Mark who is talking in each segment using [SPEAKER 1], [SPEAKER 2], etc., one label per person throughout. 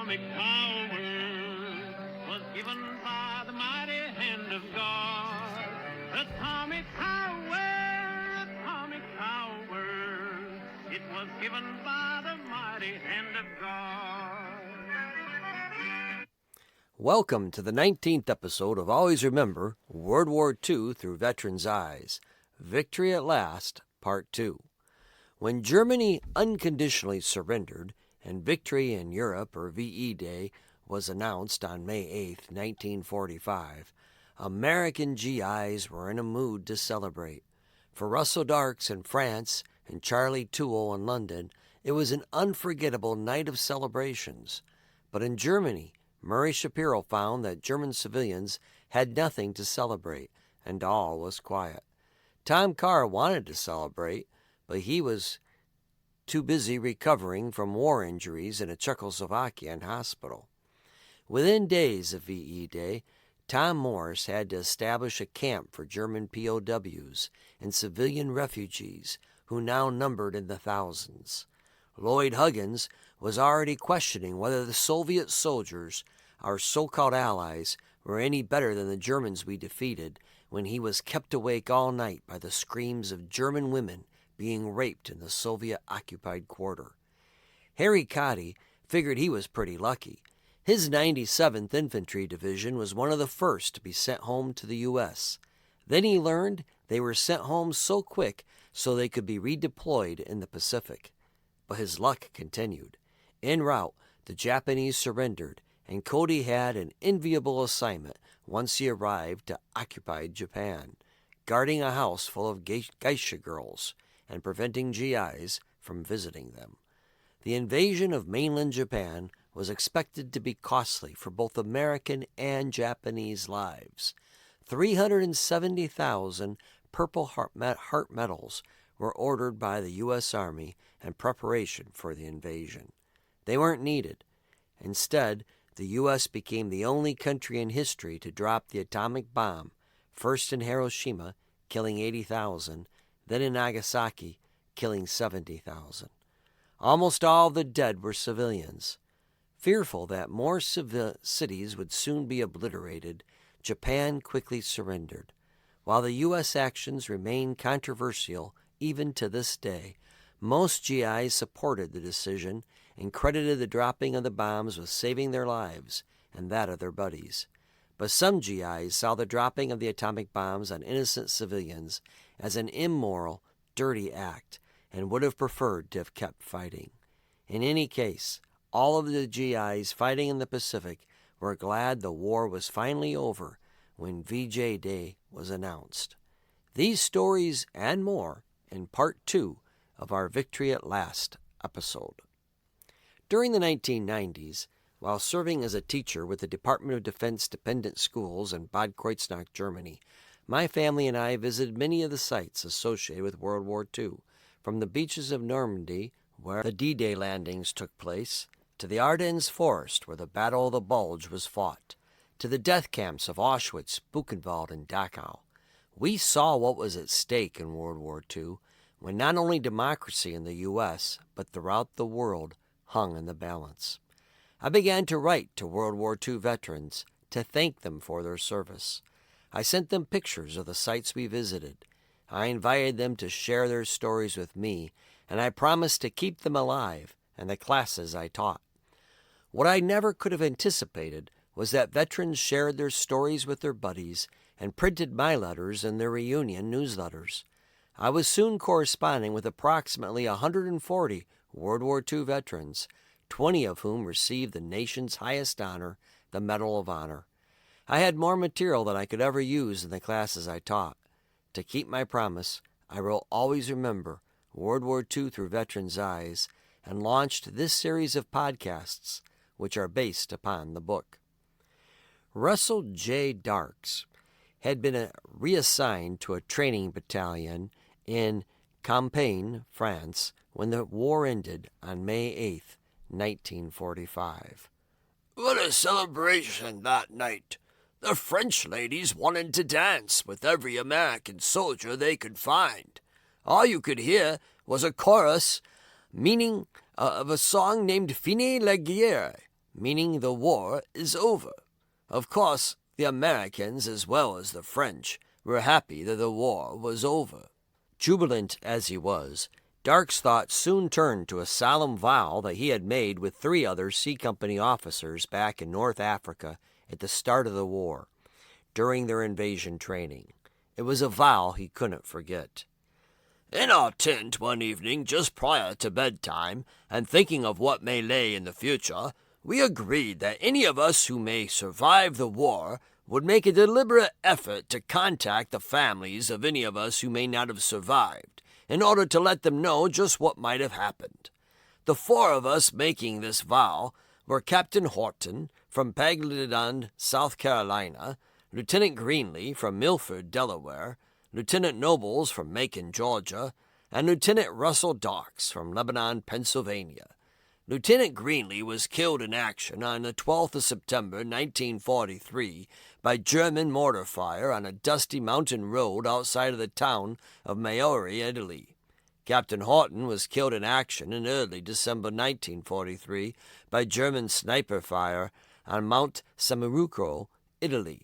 [SPEAKER 1] atomic power was given by the mighty hand of God. Atomic power, atomic power. It was given by the mighty hand of God.
[SPEAKER 2] Welcome to the 19th episode of Always Remember World War II Through Veterans' Eyes. Victory at Last, Part 2. When Germany unconditionally surrendered and victory in Europe, or VE Day, was announced on May 8, 1945, American GIs were in a mood to celebrate. For Russell Darks in France and Charlie Toole in London, it was an unforgettable night of celebrations. But in Germany, Murray Shapiro found that German civilians had nothing to celebrate, and all was quiet. Tom Carr wanted to celebrate, but he was too busy recovering from war injuries in a Czechoslovakian hospital. Within days of VE Day, Tom Morris had to establish a camp for German POWs and civilian refugees who now numbered in the thousands. Lloyd Huggins was already questioning whether the Soviet soldiers, our so-called allies, were any better than the Germans we defeated when he was kept awake all night by the screams of German women being raped in the Soviet-occupied quarter. Harry Koty figured he was pretty lucky. His 97th Infantry Division was one of the first to be sent home to the U.S. Then he learned they were sent home so quick so they could be redeployed in the Pacific. But his luck continued. En route, the Japanese surrendered, and Koty had an enviable assignment once he arrived to occupied Japan, guarding a house full of Geisha girls and preventing GIs from visiting them. The invasion of mainland Japan was expected to be costly for both American and Japanese lives. 370,000 Purple Heart medals were ordered by the U.S. Army in preparation for the invasion. They weren't needed. Instead, the U.S. became the only country in history to drop the atomic bomb, first in Hiroshima, killing 80,000, then in Nagasaki, killing 70,000. Almost all of the dead were civilians. Fearful that more cities would soon be obliterated, Japan quickly surrendered. While the U.S. actions remain controversial even to this day, most GIs supported the decision and credited the dropping of the bombs with saving their lives and that of their buddies. But some GIs saw the dropping of the atomic bombs on innocent civilians as an immoral, dirty act and would have preferred to have kept fighting. In any case, all of the GIs fighting in the Pacific were glad the war was finally over when VJ Day was announced. These stories and more in Part 2 of our Victory at Last episode. During the 1990s, while serving as a teacher with the Department of Defense dependent schools in Bad Kreuznach, Germany, my family and I visited many of the sites associated with World War II, from the beaches of Normandy, where the D-Day landings took place, to the Ardennes forest where the Battle of the Bulge was fought, to the death camps of Auschwitz, Buchenwald, and Dachau. We saw what was at stake in World War II, when not only democracy in the U.S., but throughout the world hung in the balance. I began to write to World War II veterans to thank them for their service. I sent them pictures of the sites we visited. I invited them to share their stories with me, and I promised to keep them alive in the classes I taught. What I never could have anticipated was that veterans shared their stories with their buddies and printed my letters in their reunion newsletters. I was soon corresponding with approximately 140 World War II veterans, 20 of whom received the nation's highest honor, the Medal of Honor. I had more material than I could ever use in the classes I taught. To keep my promise, I wrote Always Remember World War II Through Veterans' Eyes and launched this series of podcasts, which are based upon the book. Russell J. Darks had been reassigned to a training battalion in Champagne, France, when the war ended on May 8, 1945.
[SPEAKER 3] What a celebration that night! The French ladies wanted to dance with every American soldier they could find. All you could hear was a chorus meaning of a song named Fini la Guerre, meaning the war is over. Of course, the Americans as well as the French were happy that the war was over.
[SPEAKER 2] Jubilant as he was, Dark's thoughts soon turned to a solemn vow that he had made with 3 other C Company officers back in North Africa at the start of the war, during their invasion training. It was a vow he couldn't forget.
[SPEAKER 3] In our tent one evening just prior to bedtime, and thinking of what may lay in the future, we agreed that any of us who may survive the war would make a deliberate effort to contact the families of any of us who may not have survived, in order to let them know just what might have happened. The 4 of us making this vow were Captain Horton from Pagadon, South Carolina, Lieutenant Greenlee from Milford, Delaware, Lieutenant Nobles from Macon, Georgia, and Lieutenant Russell Darks from Lebanon, Pennsylvania. Lieutenant Greenlee was killed in action on the 12th of September, 1943, by German mortar fire on a dusty mountain road outside of the town of Maiori, Italy. Captain Horton was killed in action in early December 1943 by German sniper fire on Mount Samiruco, Italy.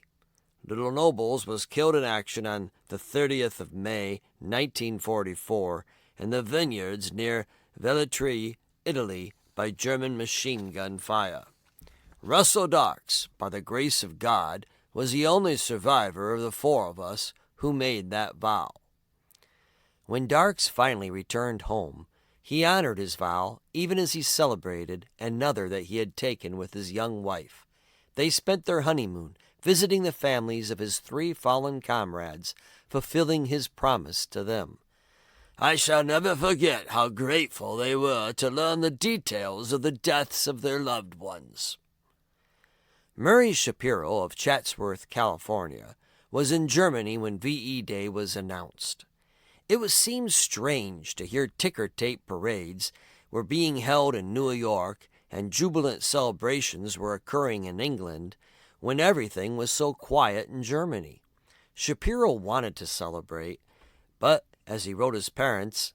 [SPEAKER 3] Little Nobles was killed in action on the 30th of May, 1944, in the vineyards near Velletri, Italy, by German machine gun fire. Russell Darks, by the grace of God, was the only survivor of the 4 of us who made that vow.
[SPEAKER 2] When Darks finally returned home, he honored his vow even as he celebrated another that he had taken with his young wife. They spent their honeymoon visiting the families of his 3 fallen comrades, fulfilling his promise to them.
[SPEAKER 3] I shall never forget how grateful they were to learn the details of the deaths of their loved ones.
[SPEAKER 2] Murray Shapiro of Chatsworth, California, was in Germany when VE Day was announced. It seemed strange to hear ticker tape parades were being held in New York and jubilant celebrations were occurring in England when everything was so quiet in Germany. Shapiro wanted to celebrate, but, as he wrote his parents,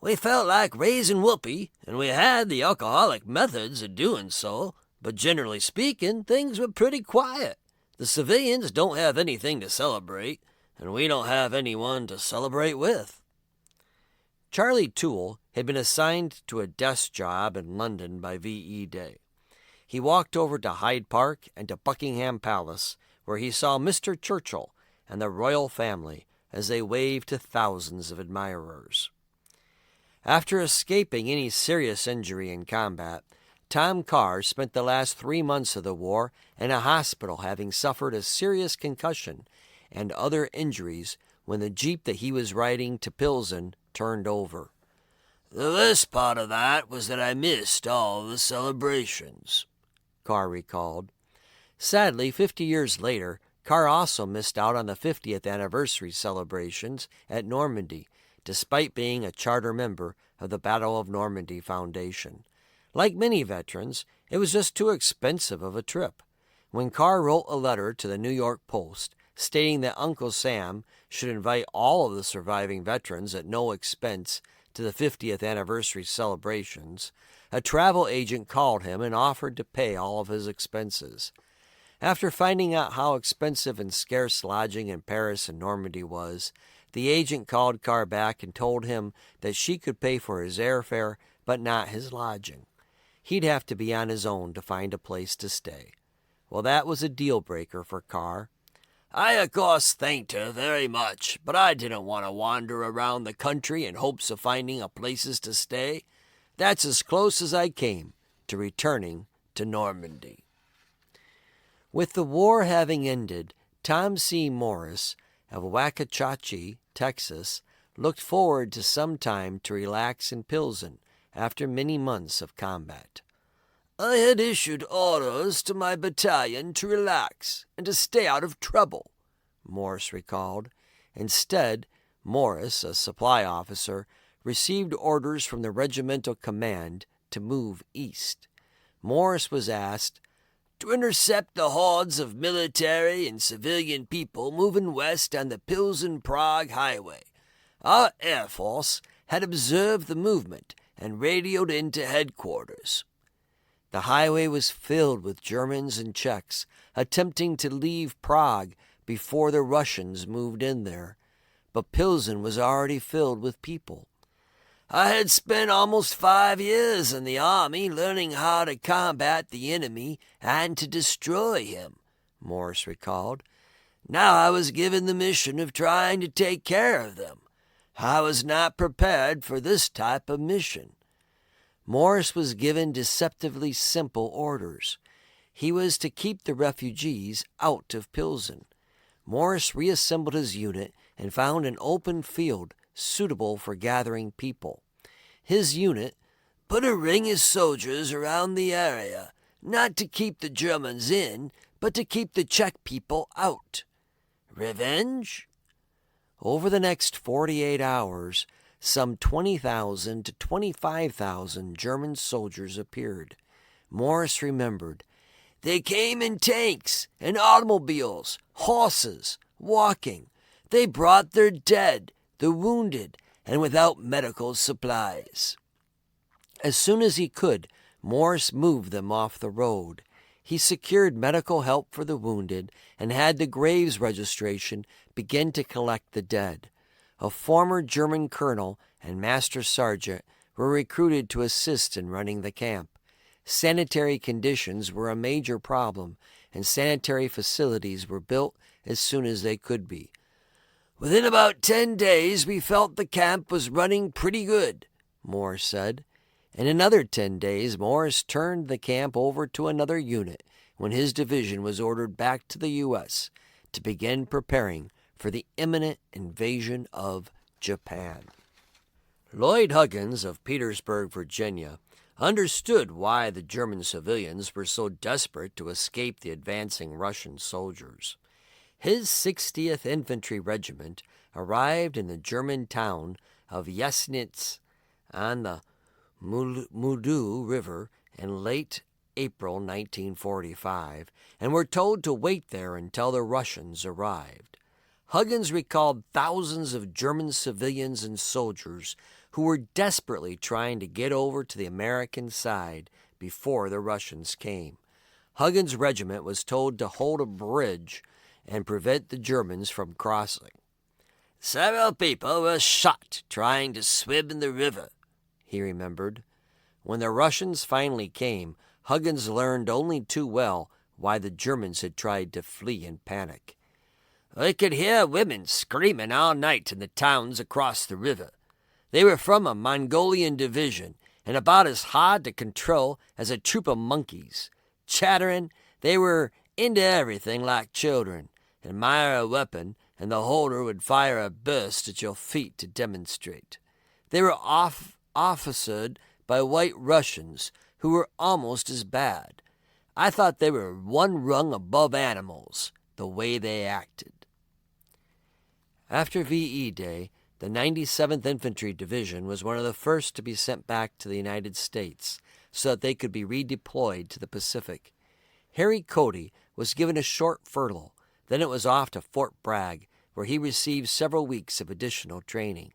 [SPEAKER 3] "We felt like raising whoopee, and we had the alcoholic methods of doing so, but generally speaking, things were pretty quiet. The civilians don't have anything to celebrate, and we don't have anyone to celebrate with."
[SPEAKER 2] Charlie Toole had been assigned to a desk job in London by VE Day. He walked over to Hyde Park and to Buckingham Palace, where he saw Mr. Churchill and the royal family as they waved to thousands of admirers. After escaping any serious injury in combat, Tom Carr spent the last 3 months of the war in a hospital, having suffered a serious concussion and other injuries when the jeep that he was riding to Pilsen turned over.
[SPEAKER 3] "The worst part of that was that I missed all the celebrations,"
[SPEAKER 2] Carr recalled. Sadly, 50 years later, Carr also missed out on the 50th anniversary celebrations at Normandy, despite being a charter member of the Battle of Normandy Foundation. Like many veterans, it was just too expensive of a trip. When Carr wrote a letter to the New York Post stating that Uncle Sam should invite all of the surviving veterans at no expense to the 50th anniversary celebrations, a travel agent called him and offered to pay all of his expenses. After finding out how expensive and scarce lodging in Paris and Normandy was, the agent called Carr back and told him that she could pay for his airfare but not his lodging. He'd have to be on his own to find a place to stay. Well, that was a deal-breaker for Carr.
[SPEAKER 3] "I, of course, thanked her very much, but I didn't want to wander around the country in hopes of finding a places to stay. That's as close as I came to returning to Normandy."
[SPEAKER 2] With the war having ended, Tom C. Morris of Waxahachie, Texas, looked forward to some time to relax in Pilsen after many months of combat.
[SPEAKER 3] "I had issued orders to my battalion to relax and to stay out of trouble,"
[SPEAKER 2] Morris recalled. Instead, Morris, a supply officer, received orders from the regimental command to move east. Morris was asked
[SPEAKER 3] to intercept the hordes of military and civilian people moving west on the Pilsen-Prague highway. Our Air Force had observed the movement and radioed into headquarters.
[SPEAKER 2] The highway was filled with Germans and Czechs attempting to leave Prague before the Russians moved in there, but Pilsen was already filled with people. I had spent almost 5 years in the army learning how to combat the enemy and to destroy him, Morris recalled. Now I was given the mission of trying to take care of them. I was not prepared for this type of mission. Morris was given deceptively simple orders. He was to keep the refugees out of Pilsen. Morris reassembled his unit and found an open field suitable for gathering people. His unit put a ring of soldiers around the area, not to keep the Germans in, but to keep the Czech people out. Revenge? Over the next 48 hours, some 20,000 to 25,000 German soldiers appeared. Morris remembered. They came in tanks and automobiles, horses, walking. They brought their dead, the wounded, and without medical supplies. As soon as he could, Morris moved them off the road. He secured medical help for the wounded and had the graves registration begin to collect the dead. A former German colonel and master sergeant were recruited to assist in running the camp. Sanitary conditions were a major problem, and sanitary facilities were built as soon as they could be. Within about 10 days, we felt the camp was running pretty good, Morris said. In another 10 days, Morris turned the camp over to another unit when his division was ordered back to the U.S. to begin preparing for the imminent invasion of Japan. Lloyd Huggins of Petersburg, Virginia, understood why the German civilians were so desperate to escape the advancing Russian soldiers. His 60th Infantry Regiment arrived in the German town of Jesnitz on the Mudu River in late April 1945 and were told to wait there until the Russians arrived. Huggins recalled thousands of German civilians and soldiers who were desperately trying to get over to the American side before the Russians came. Huggins' regiment was told to hold a bridge and prevent the Germans from crossing. Several people were shot trying to swim in the river, he remembered. When the Russians finally came, Huggins learned only too well why the Germans had tried to flee in panic. I could hear women screaming all night in the towns across the river. They were from a Mongolian division and about as hard to control as a troop of monkeys. Chattering, they were into everything like children. Admire a weapon, and the holder would fire a burst at your feet to demonstrate. They were officered by white Russians who were almost as bad. I thought they were one rung above animals, the way they acted. After VE Day, the 97th Infantry Division was one of the first to be sent back to the United States so that they could be redeployed to the Pacific. Harry Koty was given a short furlough. Then it was off to Fort Bragg, where he received several weeks of additional training.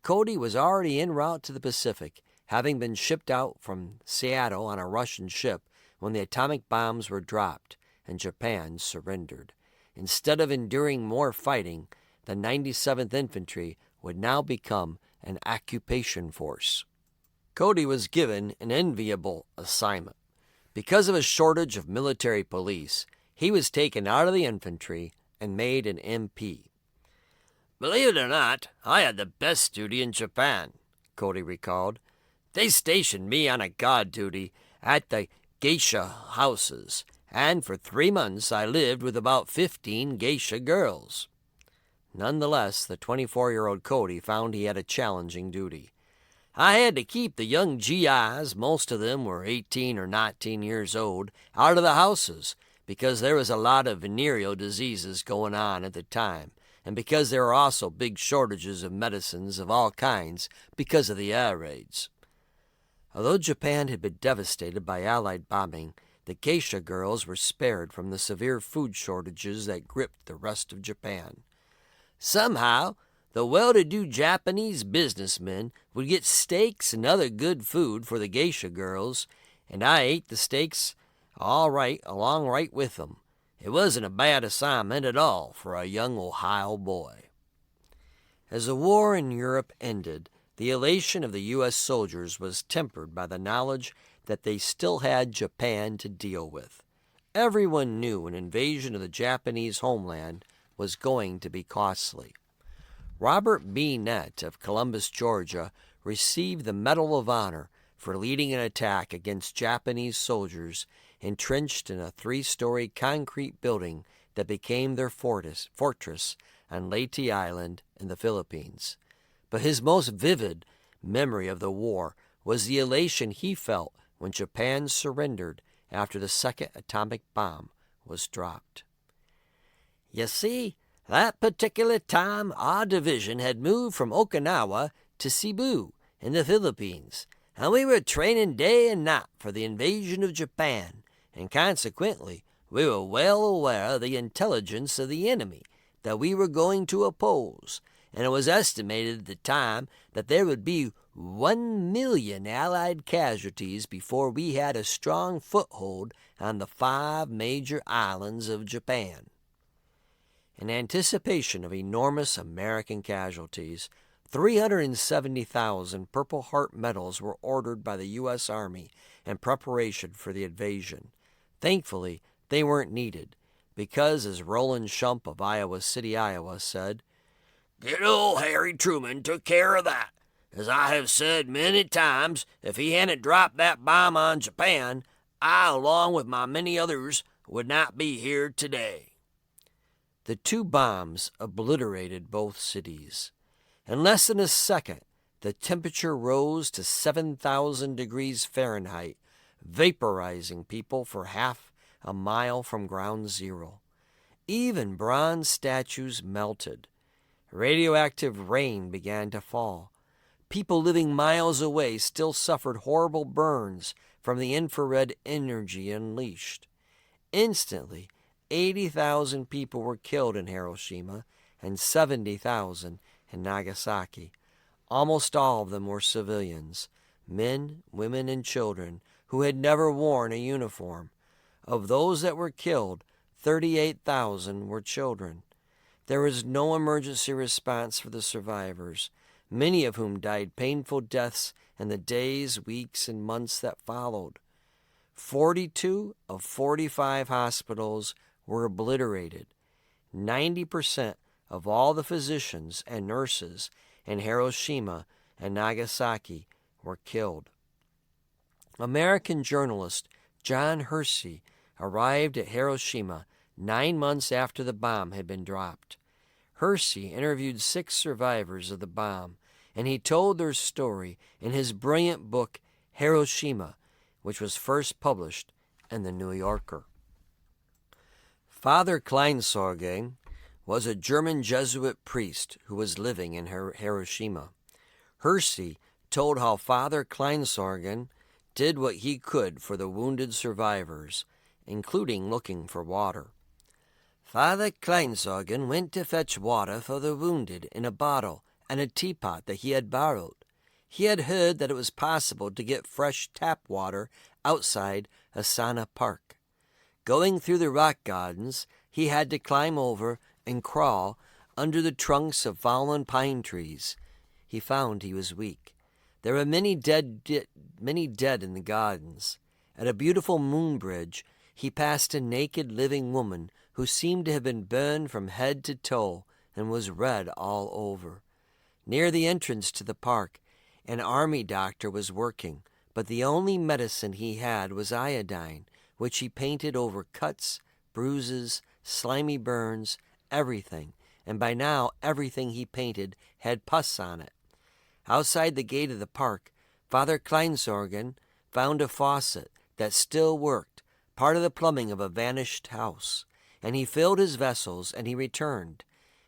[SPEAKER 2] Koty was already en route to the Pacific, having been shipped out from Seattle on a Russian ship when the atomic bombs were dropped and Japan surrendered. Instead of enduring more fighting, the 97th Infantry would now become an occupation force. Koty was given an enviable assignment. Because of a shortage of military police, he was taken out of the infantry and made an MP. Believe it or not, I had the best duty in Japan, Koty recalled. They stationed me on a guard duty at the Geisha houses, and for 3 months I lived with about 15 Geisha girls. Nonetheless, the 24-year-old Koty found he had a challenging duty. I had to keep the young GIs, most of them were 18 or 19 years old, out of the houses because there was a lot of venereal diseases going on at the time, and because there were also big shortages of medicines of all kinds because of the air raids. Although Japan had been devastated by Allied bombing, the Geisha girls were spared from the severe food shortages that gripped the rest of Japan. Somehow, the well-to-do Japanese businessmen would get steaks and other good food for the Geisha girls,
[SPEAKER 3] and I ate the steaks all right along right with them. It wasn't a bad assignment at all for a young Ohio boy. As the war in Europe ended, the elation of the U.S. soldiers was tempered by the knowledge that they still had Japan to deal with. Everyone knew an invasion of the Japanese homeland was going to be costly. Robert B. Nett of Columbus, Georgia, received the Medal of Honor for leading an attack against Japanese soldiers entrenched in a 3-story concrete building that became their fortress on Leyte Island in the Philippines. But his most vivid memory of the war was the elation he felt when Japan surrendered after the second atomic bomb was dropped. You see, that particular time our division had moved from Okinawa to Cebu in the Philippines, and we were training day and night for the invasion of Japan, and consequently we were well aware of the intelligence of the enemy that we were going to oppose, and it was estimated at the time that there would be 1 million Allied casualties before we had a strong foothold on the 5 major islands of Japan. In anticipation of enormous American casualties, 370,000 Purple Heart medals were ordered by the U.S. Army in preparation for the invasion. Thankfully, they weren't needed, because, as Roland Shump of Iowa City, Iowa, said,
[SPEAKER 4] "Good old Harry Truman took care of that. As I have said many times, if he hadn't dropped that bomb on Japan, I, along with my many others, would not be here today."
[SPEAKER 2] The 2 bombs obliterated both cities. In less than a second, the temperature rose to 7,000 degrees Fahrenheit, vaporizing people for half a mile from ground zero. Even bronze statues melted. Radioactive rain began to fall. People living miles away still suffered horrible burns from the infrared energy unleashed. Instantly, 80,000 people were killed in Hiroshima and 70,000 in Nagasaki. Almost all of them were civilians, men, women, and children who had never worn a uniform. Of those that were killed, 38,000 were children. There was no emergency response for the survivors, many of whom died painful deaths in the days, weeks, and months that followed. 42 of 45 hospitals were obliterated. 90% of all the physicians and nurses in Hiroshima and Nagasaki were killed. American journalist John Hersey arrived at Hiroshima 9 months after the bomb had been dropped. Hersey interviewed 6 survivors of the bomb, and he told their story in his brilliant book, Hiroshima, which was first published in the New Yorker. Father Kleinsorge was a German Jesuit priest who was living in Hiroshima. Hersey told how Father Kleinsorge did what he could for the wounded survivors, including looking for water. Father Kleinsorge went to fetch water for the wounded in a bottle and a teapot that he had borrowed. He had heard that it was possible to get fresh tap water outside Asana Park. Going through the rock gardens, he had to climb over and crawl under the trunks of fallen pine trees. He found he was weak. There were many dead in the gardens. At a beautiful moon bridge, he passed a naked living woman who seemed to have been burned from head to toe and was red all over. Near the entrance to the park, an army doctor was working, but the only medicine he had was iodine, which he painted over cuts, bruises, slimy burns, everything, and by now everything he painted had pus on it. Outside the gate of the park, Father Kleinsorge found a faucet that still worked, part of the plumbing of a vanished house, and he filled his vessels and he returned.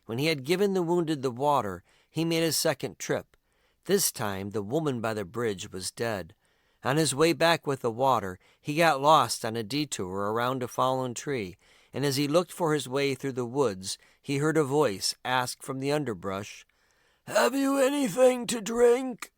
[SPEAKER 2] When he had given the wounded the water, he made a second trip. This time the woman by the bridge was dead. On his way back with the water, he got lost on a detour around a fallen tree, and as he looked for his way through the woods, he heard a voice ask from the underbrush, "Have you anything to drink?"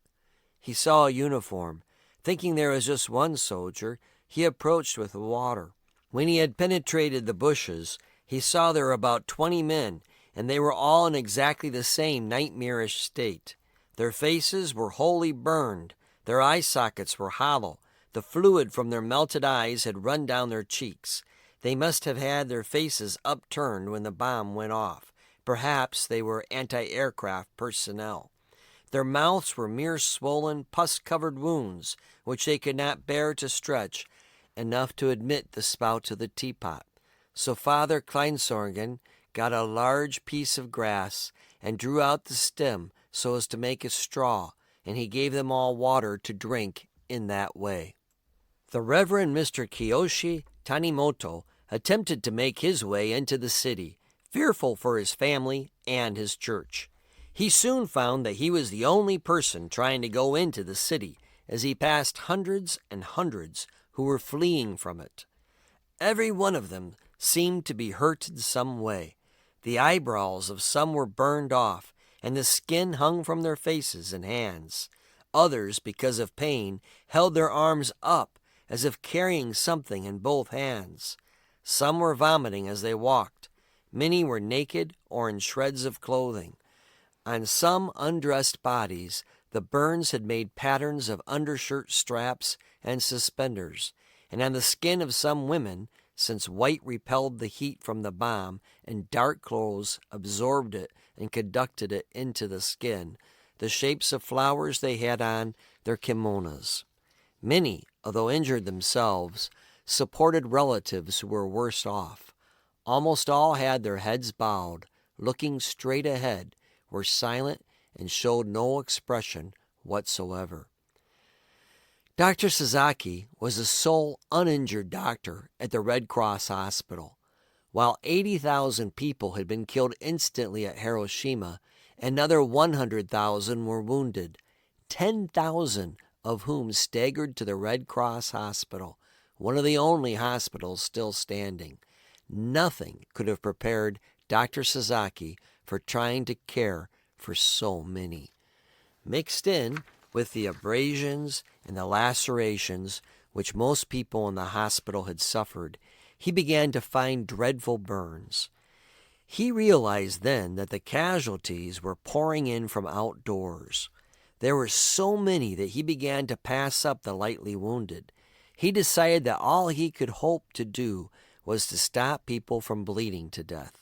[SPEAKER 2] He saw a uniform. Thinking there was just one soldier, he approached with water. When he had penetrated the bushes, he saw there were about 20 men, and they were all in exactly the same nightmarish state. Their faces were wholly burned, their eye sockets were hollow, the fluid from their melted eyes had run down their cheeks. They must have had their faces upturned when the bomb went off. Perhaps they were anti-aircraft personnel. Their mouths were mere swollen, pus-covered wounds, which they could not bear to stretch enough to admit the spout of the teapot. So Father Kleinsorgen got a large piece of grass and drew out the stem so as to make a straw, and he gave them all water to drink in that way. The Reverend Mr. Kiyoshi Tanimoto attempted to make his way into the city, fearful for his family and his church. He soon found that he was the only person trying to go into the city, as he passed hundreds and hundreds who were fleeing from it. Every one of them seemed to be hurt in some way. The eyebrows of some were burned off, and the skin hung from their faces and hands. Others, because of pain, held their arms up as if carrying something in both hands. Some were vomiting as they walked. Many were naked or in shreds of clothing. On some undressed bodies, the burns had made patterns of undershirt straps and suspenders, and on the skin of some women, since white repelled the heat from the bomb and dark clothes absorbed it and conducted it into the skin, the shapes of flowers they had on their kimonos. Many, although injured themselves, supported relatives who were worse off. Almost all had their heads bowed, looking straight ahead, were silent, and showed no expression whatsoever. Dr. Sasaki was the sole uninjured doctor at the Red Cross Hospital. While 80,000 people had been killed instantly at Hiroshima, another 100,000 were wounded, 10,000 of whom staggered to the Red Cross Hospital, one of the only hospitals still standing. Nothing could have prepared Dr. Sasaki for trying to care for so many. Mixed in with the abrasions and the lacerations which most people in the hospital had suffered, he began to find dreadful burns. He realized then that the casualties were pouring in from outdoors. There were so many that he began to pass up the lightly wounded. He decided that all he could hope to do was to stop people from bleeding to death.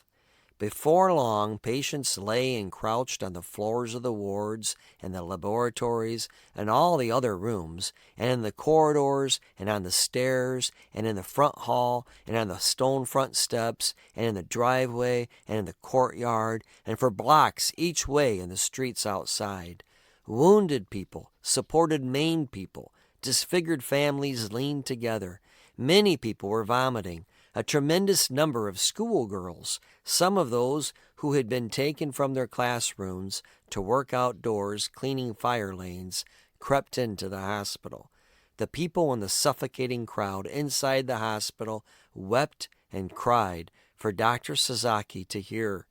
[SPEAKER 2] Before long, patients lay and crouched on the floors of the wards and the laboratories and all the other rooms, and in the corridors and on the stairs and in the front hall and on the stone front steps and in the driveway and in the courtyard and for blocks each way in the streets outside. Wounded people supported maimed people. Disfigured families leaned together. Many people were vomiting. A tremendous number of schoolgirls, some of those who had been taken from their classrooms to work outdoors cleaning fire lanes, crept into the hospital. The people in the suffocating crowd inside the hospital wept and cried for Dr. Sasaki to hear,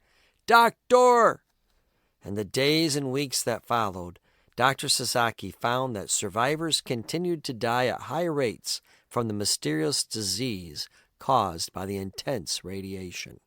[SPEAKER 2] "Doctor!" In the days and weeks that followed, Dr. Sasaki found that survivors continued to die at high rates from the mysterious disease caused by the intense radiation.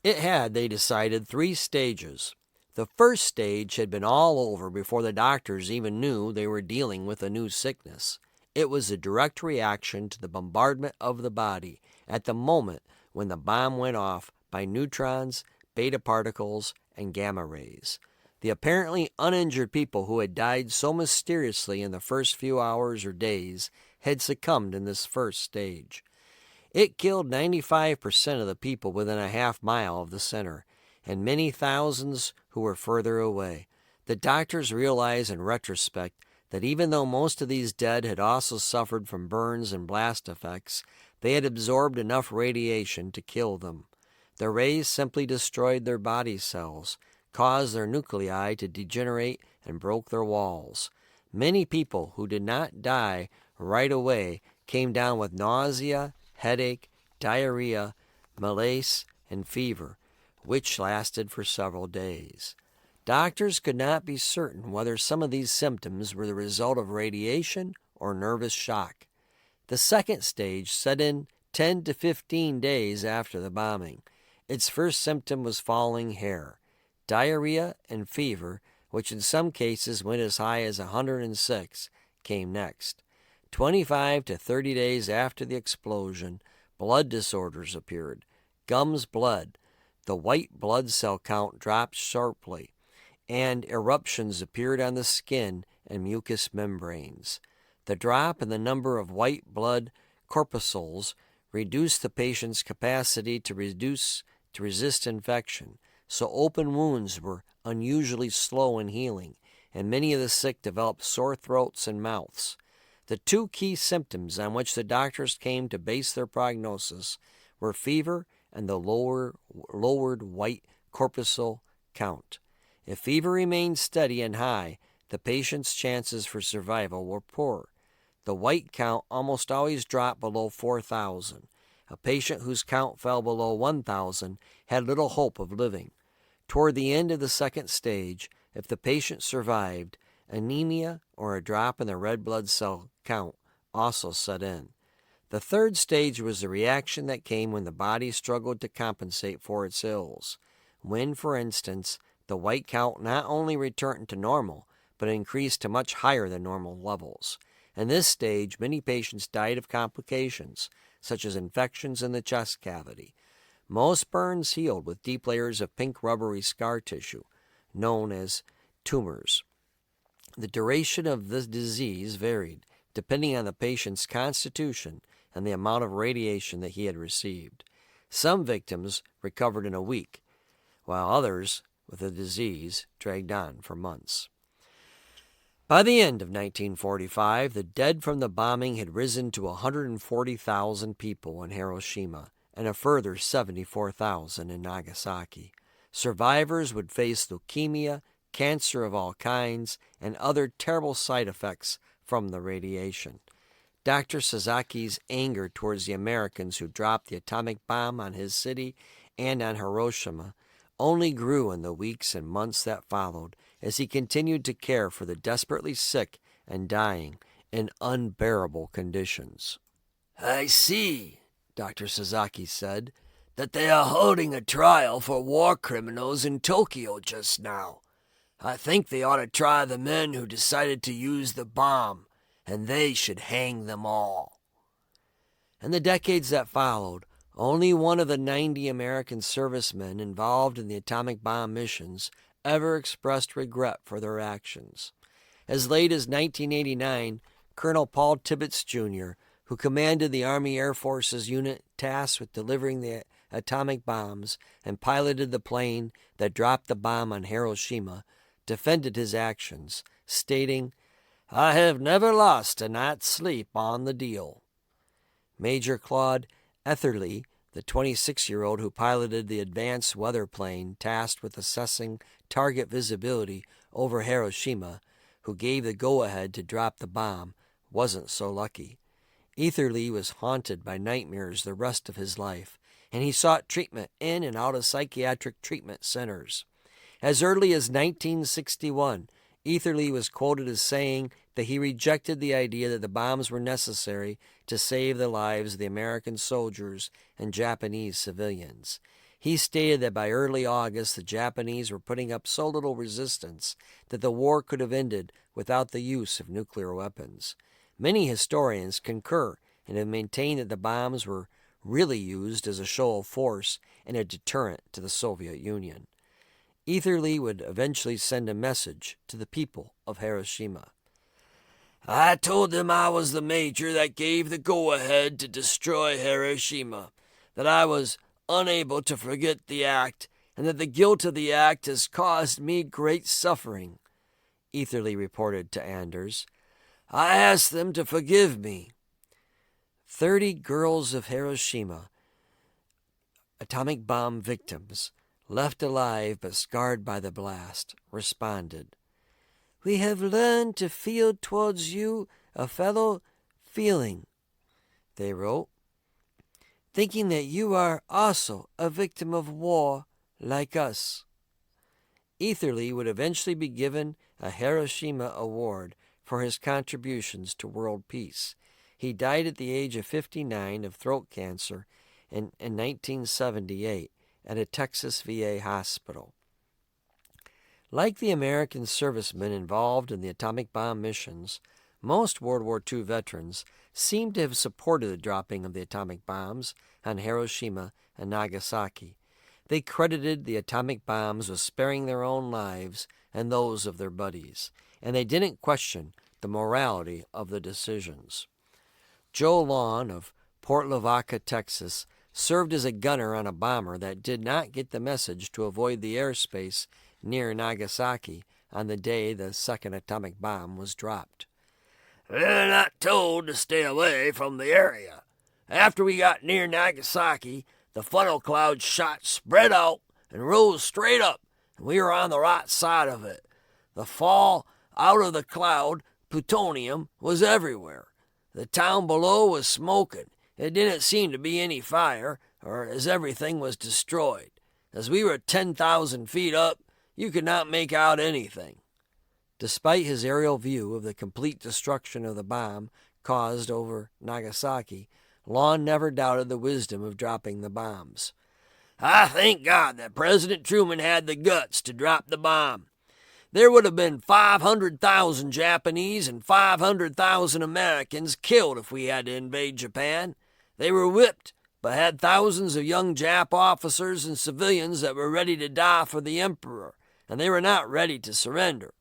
[SPEAKER 2] It had, they decided, 3 stages. The first stage had been all over before the doctors even knew they were dealing with a new sickness. It was a direct reaction to the bombardment of the body at the moment when the bomb went off by neutrons, beta particles, and gamma rays. The apparently uninjured people who had died so mysteriously in the first few hours or days had succumbed in this first stage. It killed 95% of the people within a half mile of the center, and many thousands who were further away. The doctors realized in retrospect that even though most of these dead had also suffered from burns and blast effects, they had absorbed enough radiation to kill them. The rays simply destroyed their body cells, caused their nuclei to degenerate, and broke their walls. Many people who did not die right away came down with nausea, headache, diarrhea, malaise, and fever, which lasted for several days. Doctors could not be certain whether some of these symptoms were the result of radiation or nervous shock. The second stage set in 10 to 15 days after the bombing. Its first symptom was falling hair. Diarrhea and fever, which in some cases went as high as 106, came next. 25 to 30 days after the explosion, blood disorders appeared. Gums bled. The white blood cell count dropped sharply, and eruptions appeared on the skin and mucous membranes. The drop in the number of white blood corpuscles reduced the patient's capacity to resist infection, so open wounds were unusually slow in healing, and many of the sick developed sore throats and mouths. The two key symptoms on which the doctors came to base their prognosis were fever and the lowered white corpuscle count. If fever remained steady and high, the patient's chances for survival were poor. The white count almost always dropped below 4,000. A patient whose count fell below 1,000 had little hope of living. Toward the end of the second stage, if the patient survived, anemia or a drop in the red blood cell count also set in. The third stage was the reaction that came when the body struggled to compensate for its ills. When, for instance, the white count not only returned to normal, but increased to much higher than normal levels. In this stage, many patients died of complications, such as infections in the chest cavity. Most burns healed with deep layers of pink rubbery scar tissue, known as tumors. The duration of the disease varied, depending on the patient's constitution and the amount of radiation that he had received. Some victims recovered in a week, while others with the disease dragged on for months. By the end of 1945, the dead from the bombing had risen to 140,000 people in Hiroshima and a further 74,000 in Nagasaki. Survivors would face leukemia, cancer of all kinds, and other terrible side effects from the radiation. Dr. Sasaki's anger towards the Americans who dropped the atomic bomb on his city and on Hiroshima only grew in the weeks and months that followed as he continued to care for the desperately sick and dying in unbearable conditions.
[SPEAKER 3] "I see," Dr. Sasaki said, "that they are holding a trial for war criminals in Tokyo just now. I think they ought to try the men who decided to use the bomb, and they should hang them all."
[SPEAKER 2] In the decades that followed, only one of the 90 American servicemen involved in the atomic bomb missions ever expressed regret for their actions. As late as 1989, Colonel Paul Tibbets, Jr., who commanded the Army Air Force's unit tasked with delivering the atomic bombs and piloted the plane that dropped the bomb on Hiroshima, defended his actions, stating, "I have never lost a night's sleep on the deal." Major Claude Etherly, the 26-year-old who piloted the advanced weather plane tasked with assessing target visibility over Hiroshima, who gave the go-ahead to drop the bomb, wasn't so lucky. Etherly was haunted by nightmares the rest of his life, and he sought treatment in and out of psychiatric treatment centers. As early as 1961, Etherly was quoted as saying that he rejected the idea that the bombs were necessary to save the lives of the American soldiers and Japanese civilians. He stated that by early August, the Japanese were putting up so little resistance that the war could have ended without the use of nuclear weapons. Many historians concur and have maintained that the bombs were really used as a show of force and a deterrent to the Soviet Union. Etherly would eventually send a message to the people of Hiroshima.
[SPEAKER 3] "I told them I was the major that gave the go-ahead to destroy Hiroshima, that I was unable to forget the act, and that the guilt of the act has caused me great suffering," Etherly reported to Anders. "I asked them to forgive me." 30 girls of Hiroshima, atomic bomb victims, left alive but scarred by the blast, responded, "We have learned to feel towards you a fellow feeling," they wrote, "thinking that you are also a victim of war like us." Etherly would eventually be given a Hiroshima Award
[SPEAKER 2] for his contributions to world peace. He died at the age of 59 of throat cancer in 1978 at a Texas VA hospital. Like the American servicemen involved in the atomic bomb missions, most World War II veterans seem to have supported the dropping of the atomic bombs on Hiroshima and Nagasaki. They credited the atomic bombs with sparing their own lives and those of their buddies, and they didn't question the morality of the decisions. Joe Lawn of Port Lavaca, Texas, served as a gunner on a bomber that did not get the message to avoid the airspace near Nagasaki on the day the second atomic bomb was dropped.
[SPEAKER 4] "We were not told to stay away from the area. After we got near Nagasaki, the funnel cloud shot spread out and rose straight up, and we were on the right side of it. The fall out of the cloud, plutonium, was everywhere. The town below was smoking. It didn't seem to be any fire, or as everything was destroyed. As we were 10,000 feet up, you could not make out anything."
[SPEAKER 2] Despite his aerial view of the complete destruction of the bomb caused over Nagasaki, Lawn never doubted the wisdom of dropping the bombs.
[SPEAKER 4] "I thank God that President Truman had the guts to drop the bomb. There would have been 500,000 Japanese and 500,000 Americans killed if we had to invade Japan. They were whipped, but had thousands of young Jap officers and civilians that were ready to die for the Emperor, and they were not ready to surrender."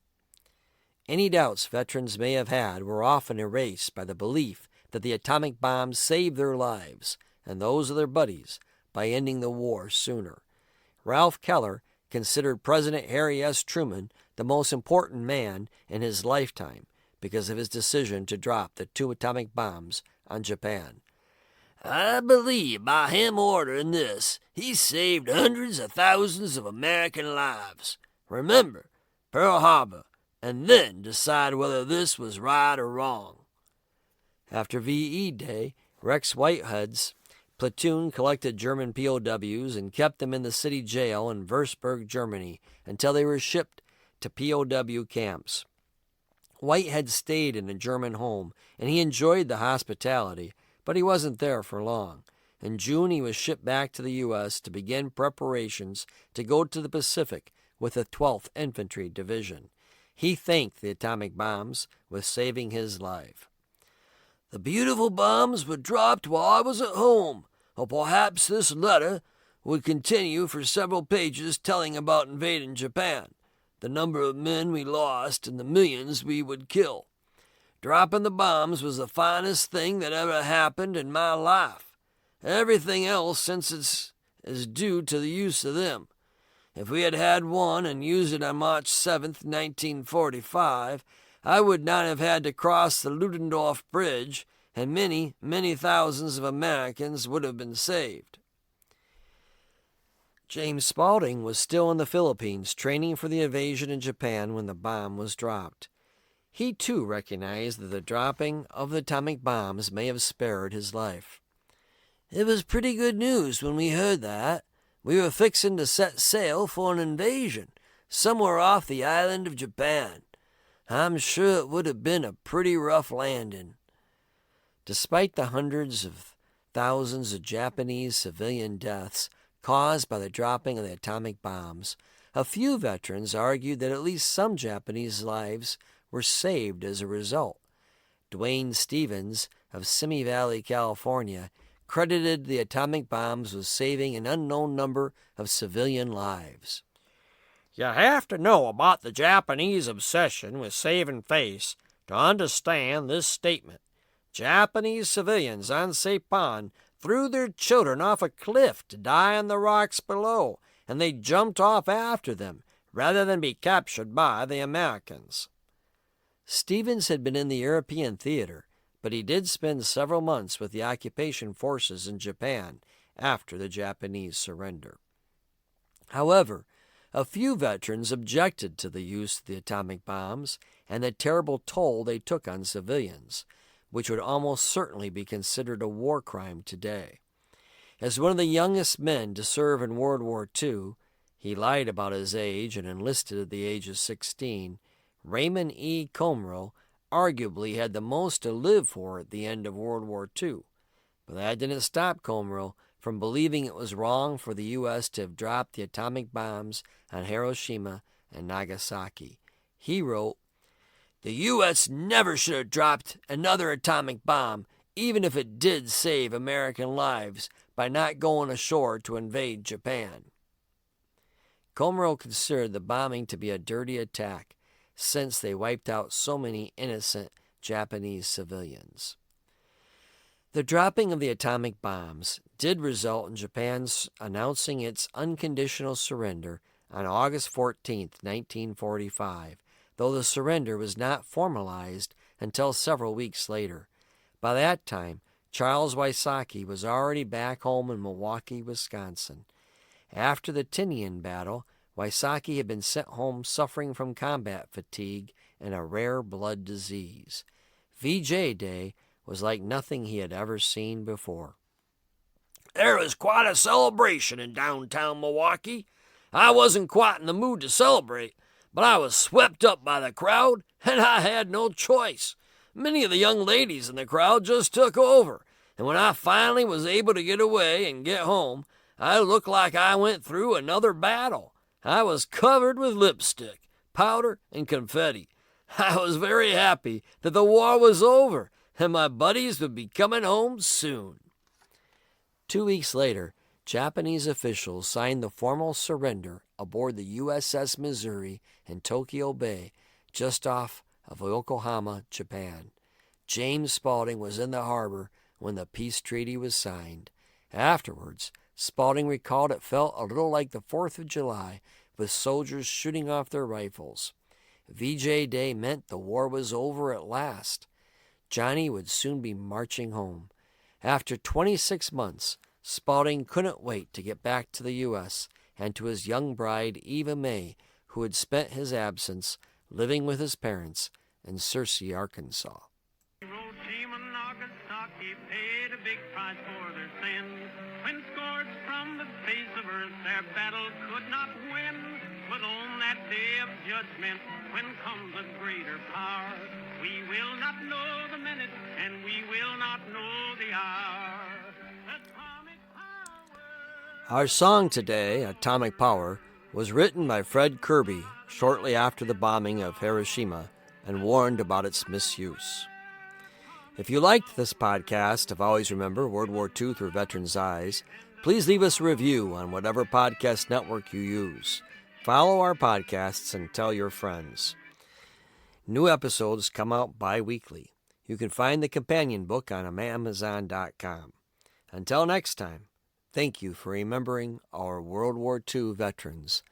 [SPEAKER 2] Any doubts veterans may have had were often erased by the belief that the atomic bombs saved their lives and those of their buddies by ending the war sooner. Ralph Keller considered President Harry S. Truman the most important man in his lifetime because of his decision to drop the 2 atomic bombs on Japan.
[SPEAKER 4] "I believe by him ordering this, he saved hundreds of thousands of American lives. Remember Pearl Harbor, and then decide whether this was right or wrong."
[SPEAKER 2] After VE Day, Rex Whitehead's platoon collected German POWs and kept them in the city jail in Würzburg, Germany, until they were shipped to POW camps. Whitehead stayed in a German home, and he enjoyed the hospitality, but he wasn't there for long. In June, he was shipped back to the U.S. to begin preparations to go to the Pacific with the 12th Infantry Division. He thanked the atomic bombs with saving his life.
[SPEAKER 4] "The beautiful bombs were dropped while I was at home, or perhaps this letter would continue for several pages telling about invading Japan, the number of men we lost, and the millions we would kill. Dropping the bombs was the finest thing that ever happened in my life. Everything else since is due to the use of them. If we had had one and used it on March 7th, 1945, I would not have had to cross the Ludendorff Bridge, and many, many thousands of Americans would have been saved."
[SPEAKER 2] James Spaulding was still in the Philippines training for the invasion in Japan when the bomb was dropped. He too recognized that the dropping of the atomic bombs may have spared his life.
[SPEAKER 4] "It was pretty good news when we heard that. We were fixing to set sail for an invasion, somewhere off the island of Japan. I'm sure it would have been a pretty rough landing."
[SPEAKER 2] Despite the hundreds of thousands of Japanese civilian deaths caused by the dropping of the atomic bombs, a few veterans argued that at least some Japanese lives were saved as a result. Dwayne Stevens of Simi Valley, California, credited the atomic bombs with saving an unknown number of civilian lives.
[SPEAKER 3] You have to know about the Japanese obsession with saving face to understand this statement. Japanese civilians on Saipan threw their children off a cliff to die on the rocks below, and they jumped off after them rather than be captured by the Americans.
[SPEAKER 2] Stevens had been in the European theater, but he did spend several months with the occupation forces in Japan after the Japanese surrender. However, a few veterans objected to the use of the atomic bombs and the terrible toll they took on civilians, which would almost certainly be considered a war crime today. As one of the youngest men to serve in World War II, he lied about his age and enlisted at the age of 16, Raymond E. Comro arguably had the most to live for at the end of World War II. But that didn't stop Comro from believing it was wrong for the U.S. to have dropped the atomic bombs on Hiroshima and Nagasaki. He wrote, "The U.S. never should have dropped another atomic bomb, even if it did save American lives by not going ashore to invade Japan." Comro considered the bombing to be a dirty attack, since they wiped out so many innocent Japanese civilians. The dropping of the atomic bombs did result in Japan's announcing its unconditional surrender on August 14, 1945, though the surrender was not formalized until several weeks later. By that time, Charles Wysocki was already back home in Milwaukee, Wisconsin. After the Tinian battle, Wysocki had been sent home suffering from combat fatigue and a rare blood disease. VJ Day was like nothing he had ever seen before.
[SPEAKER 4] There was quite a celebration in downtown Milwaukee. I wasn't quite in the mood to celebrate, but I was swept up by the crowd, and I had no choice. Many of the young ladies in the crowd just took over, and when I finally was able to get away and get home, I looked like I went through another battle. I was covered with lipstick, powder, and confetti. I was very happy that the war was over, and my buddies would be coming home soon.
[SPEAKER 2] 2 weeks later, Japanese officials signed the formal surrender aboard the USS Missouri in Tokyo Bay, just off of Yokohama, Japan. James Spaulding was in the harbor when the peace treaty was signed. Afterwards, Spaulding recalled it felt a little like the 4th of July, with soldiers shooting off their rifles. VJ Day meant the war was over at last. Johnny would soon be marching home. After 26 months, Spaulding couldn't wait to get back to the U.S. and to his young bride, Eva May, who had spent his absence living with his parents in Searcy, Arkansas.
[SPEAKER 1] Hiroshima and Nagasaki paid a big price for their sins. When scourged from the face of earth, their battle could not win. But on that day of judgment, when comes a greater power, we will not know the minute, and we will not know the hour. Atomic power.
[SPEAKER 2] Our song today, Atomic Power, was written by Fred Kirby shortly after the bombing of Hiroshima and warned about its misuse. If you liked this podcast of Always Remember World War II Through Veterans' Eyes, please leave us a review on whatever podcast network you use. Follow our podcasts and tell your friends. New episodes come out bi-weekly. You can find the companion book on Amazon.com. Until next time, thank you for remembering our World War II veterans.